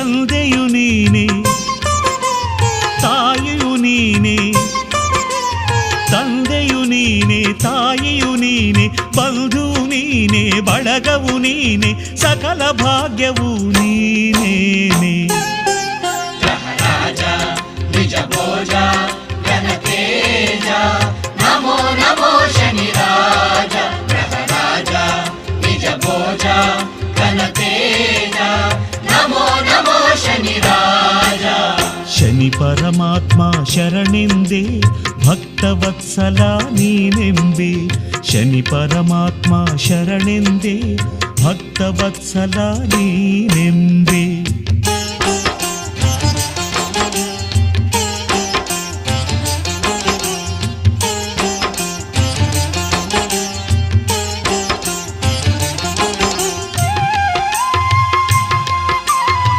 ತಂದೆಯು ನೀನೆ, ತಾಯಿಯು ನೀನೆ, ತಂದೆಯು ನೀನೆ, ತಾಯಿಯು ನೀನೆ, ಬಂಧು ನೀನೆ, ಬಳಗವು ನೀನೆ, ಸಕಲ ಭಾಗ್ಯವು ನೀನೇನೆ. ಗ್ರಹರಾಜ ನಿಜ ಭೋಜ ಘನತೇಜ, ನಮೋ ನಮೋ ಶನಿರಾಜ. ಗ್ರಹರಾಜ ನಿಜ ಭೋಜ ಘನತೇಜ, ನಮೋ ನಮೋ ಶನಿರಾಜ. ಶನಿ ಪರಮಾತ್ಮ ಶರಣೆಂದೇ ಭಕ್ತವತ್ಸಲ ನೀನೆಂಬೆ, ಶನಿ ಪರಮಾತ್ಮ ಶರಣೆಂದೇ ಭಕ್ತವತ್ಸಲ ನೀನೆಂಬೆ.